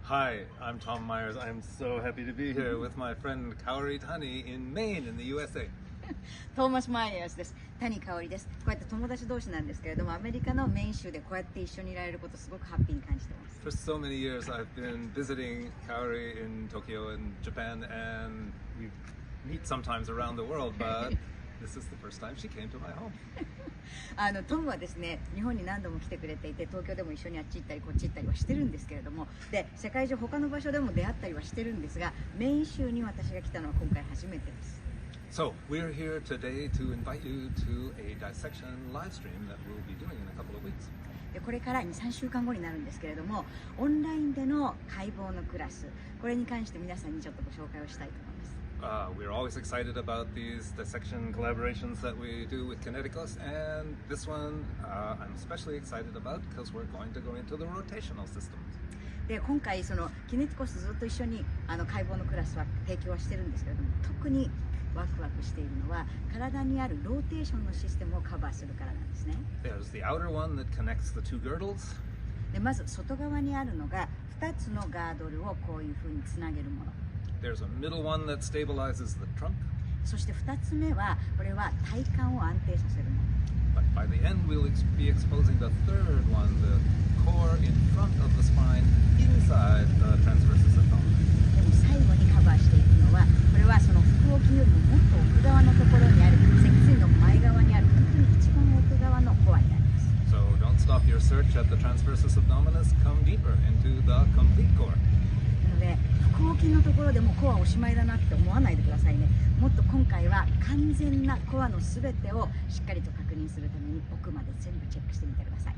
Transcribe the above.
Hi, I'm Tom Myers. I'm so happy to be here with my friend Kaori Tani in Maine in the USA. トーマス・マイヤーズです。谷香織です。こうやって友達同士なんですけれども、アメリカのメイン州でこうやって一緒にいられることすごくハッピーに感じてます。For so many years, I've been visiting Kaori in Tokyo and Japan, and we meet sometimes around the world, but this is the first time she came to my home. トムはですね、日本に何度も来てくれていて、東京でも一緒にあっち行ったりこっち行ったりはしてるんですけれども、で世界中他の場所でも出会ったりはしてるんですが、メイン州に私が来たのは今回初めてです。So, we're here today to invite you to a dissection live stream that we'll be doing in a couple of weeks. でこれから2、3週間後になるんですけれども、オンラインでの解剖のクラス、これに関して皆さんにちょっとご紹介をしたいと思います。We're always excited about these dissection collaborations that we do with Kineticos, and this one I'm especially excited about because we're going to go into the rotational systems. で今回そのキネティコスずっと一緒に解剖のクラスは提供はしてるんですけれども、特にワクワクしているのは体にあるローテーションのシステムをカバーするからなんですね。There's the outer one that connects the two girdles. でまず外側にあるのが2つのガードルをこういうふうにつなげるもの。There's a middle one that stabilizes the trunk. そして2つ目はこれは体幹を安定させるもの。But by the end, we'll be exposing the third one, the core in front of the spine, inside the transversus abdominis. でも最後にカバーしていくのは、これはその腹横筋よりももっと奥側のところにある脊椎の前側にある本当に一番奥側のコアになります。So don't stop your search at the transversus abdominis. Come deeper into the complete core. なので腹横筋のところでもコアおしまいだなって思わないでくださいね。もっと今回は完全なコアのすべてをしっかりと確認するために奥まで全部チェックしてみてください。